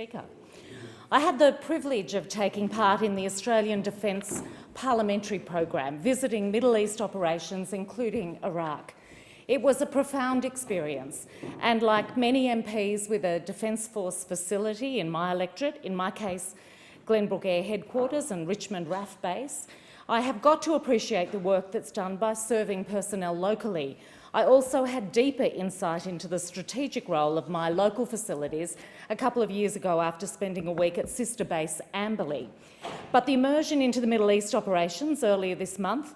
Speaker. I had the privilege of taking part in the Australian Defence Parliamentary Program, visiting Middle East operations, including Iraq. It was a profound experience, and like many MPs with a Defence Force facility in my electorate, in my case Glenbrook Air Headquarters and Richmond RAF Base, I have got to appreciate the work that's done by serving personnel locally. I also had deeper insight into the strategic role of my local facilities a couple of years ago after spending a week at sister base Amberley. But the immersion into the Middle East operations earlier this month,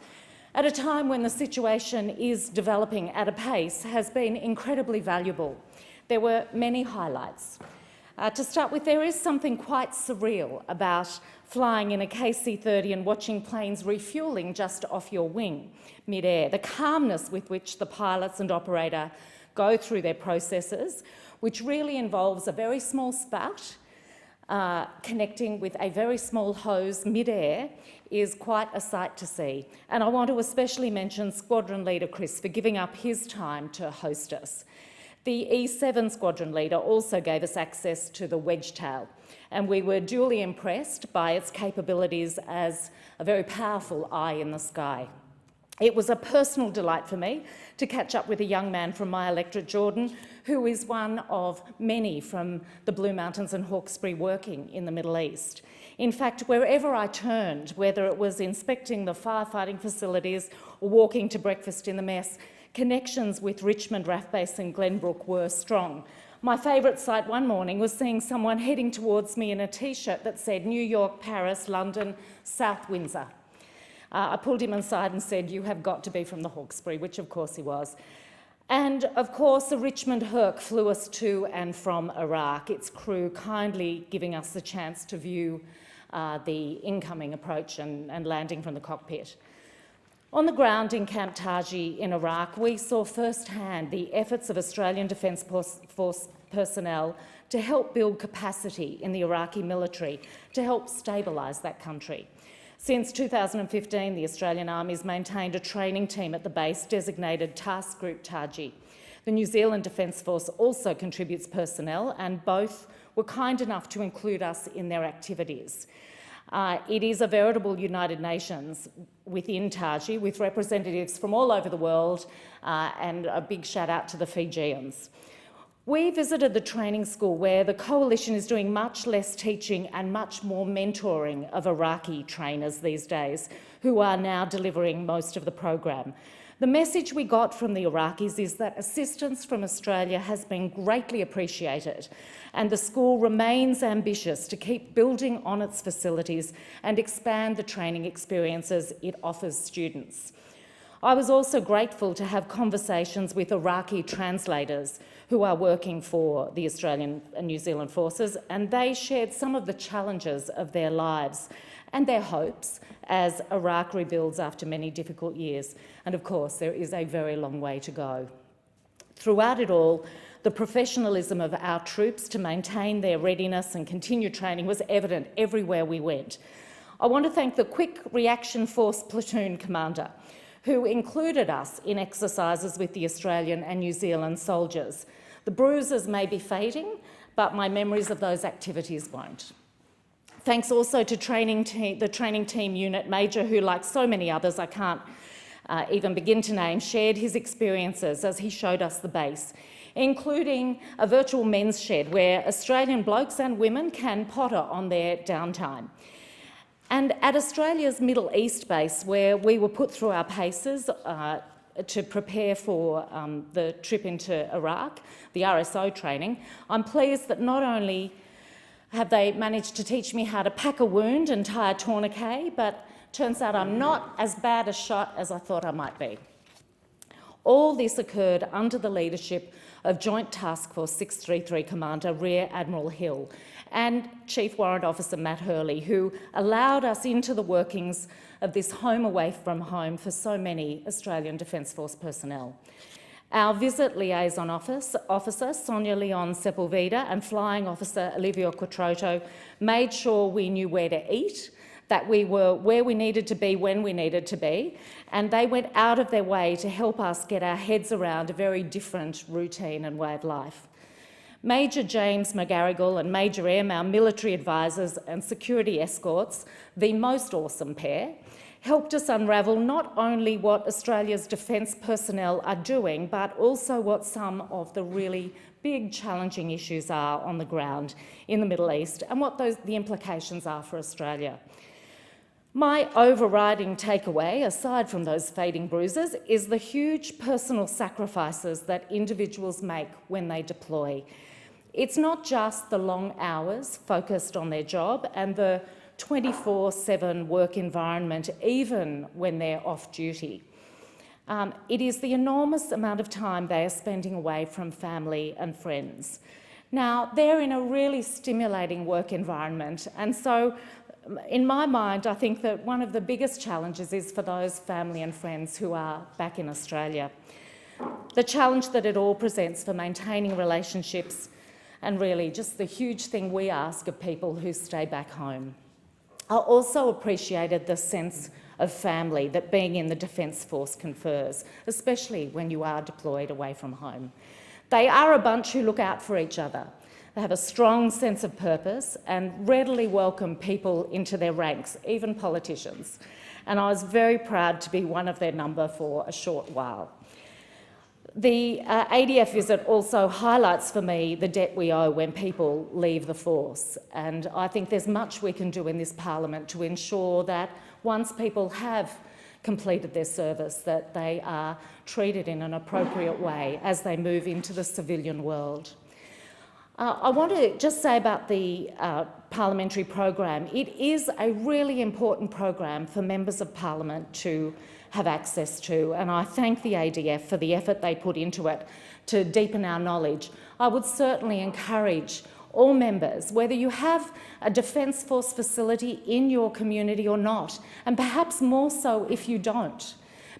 at a time when the situation is developing at a pace, has been incredibly valuable. There were many highlights. To start with, there is something quite surreal about flying in a KC-30 and watching planes refuelling just off your wing mid-air. The calmness with which the pilots and operator go through their processes, which really involves a very small spout connecting with a very small hose mid-air, is quite a sight to see. And I want to especially mention Squadron Leader Chris for giving up his time to host us. The E7 Squadron Leader also gave us access to the Wedgetail, and we were duly impressed by its capabilities as a very powerful eye in the sky. It was a personal delight for me to catch up with a young man from my electorate, Jordan, who is one of many from the Blue Mountains and Hawkesbury working in the Middle East. In fact, wherever I turned, whether it was inspecting the firefighting facilities or walking to breakfast in the mess, connections with Richmond RAF Base and Glenbrook were strong. My favourite sight one morning was seeing someone heading towards me in a T-shirt that said New York, Paris, London, South Windsor. I pulled him aside and said, "You have got to be from the Hawkesbury," which of course he was. And of course, the Richmond Herc flew us to and from Iraq, its crew kindly giving us the chance to view the incoming approach and landing from the cockpit. On the ground in Camp Taji in Iraq, we saw firsthand the efforts of Australian Defence Force personnel to help build capacity in the Iraqi military to help stabilise that country. Since 2015, the Australian Army's maintained a training team at the base designated Task Group Taji. The New Zealand Defence Force also contributes personnel, and both were kind enough to include us in their activities. It is a veritable United Nations within Taji, with representatives from all over the world, and a big shout out to the Fijians. We visited the training school where the Coalition is doing much less teaching and much more mentoring of Iraqi trainers these days, who are now delivering most of the program. The message we got from the Iraqis is that assistance from Australia has been greatly appreciated, and the school remains ambitious to keep building on its facilities and expand the training experiences it offers students. I was also grateful to have conversations with Iraqi translators who are working for the Australian and New Zealand forces, and they shared some of the challenges of their lives and their hopes as Iraq rebuilds after many difficult years. And of course, there is a very long way to go. Throughout it all, the professionalism of our troops to maintain their readiness and continue training was evident everywhere we went. I want to thank the Quick Reaction Force Platoon Commander, who included us in exercises with the Australian and New Zealand soldiers. The bruises may be fading, but my memories of those activities won't. Thanks also to the training team unit major, who, like so many others I can't even begin to name, shared his experiences as he showed us the base, including a virtual men's shed where Australian blokes and women can potter on their downtime. And at Australia's Middle East base, where we were put through our paces to prepare for the trip into Iraq, the RSO training, I'm pleased that not only have they managed to teach me how to pack a wound and tie a tourniquet, but turns out I'm not as bad a shot as I thought I might be. All this occurred under the leadership of Joint Task Force 633 Commander Rear Admiral Hill and Chief Warrant Officer Matt Hurley, who allowed us into the workings of this home away from home for so many Australian Defence Force personnel. Our visit liaison officer, Sonia Leon Sepulveda, and flying officer Olivia Quattroto made sure we knew where to eat, that we were where we needed to be when we needed to be, and they went out of their way to help us get our heads around a very different routine and way of life. Major James McGarrigle and Major M, our military advisors and security escorts, the most awesome pair, helped us unravel not only what Australia's defence personnel are doing, but also what some of the really big challenging issues are on the ground in the Middle East and what the implications are for Australia. My overriding takeaway, aside from those fading bruises, is the huge personal sacrifices that individuals make when they deploy. It's not just the long hours focused on their job and the 24/7 work environment, even when they're off duty. It is the enormous amount of time they are spending away from family and friends. Now, they're in a really stimulating work environment, and so in my mind, I think that one of the biggest challenges is for those family and friends who are back in Australia. The challenge that it all presents for maintaining relationships and really just the huge thing we ask of people who stay back home. I also appreciated the sense of family that being in the Defence Force confers, especially when you are deployed away from home. They are a bunch who look out for each other. They have a strong sense of purpose and readily welcome people into their ranks, even politicians. And I was very proud to be one of their number for a short while. The ADF visit also highlights for me the debt we owe when people leave the force, and I think there's much we can do in this parliament to ensure that once people have completed their service, that they are treated in an appropriate way as they move into the civilian world. I want to just say about the parliamentary program. It is a really important program for members of parliament to have access to, and I thank the ADF for the effort they put into it to deepen our knowledge. I would certainly encourage all members, whether you have a Defence Force facility in your community or not, and perhaps more so if you don't,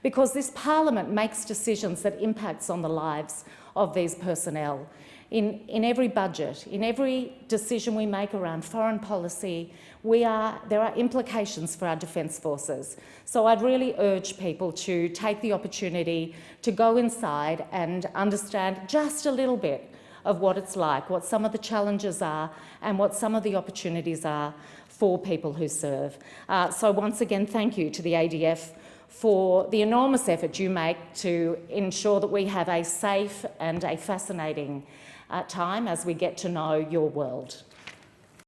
because this parliament makes decisions that impacts on the lives of these personnel. In every budget, in every decision we make around foreign policy, there are implications for our Defence Forces. So I'd really urge people to take the opportunity to go inside and understand just a little bit of what it's like, what some of the challenges are and what some of the opportunities are for people who serve. So once again, thank you to the ADF for the enormous effort you make to ensure that we have a safe and a fascinating time as we get to know your world.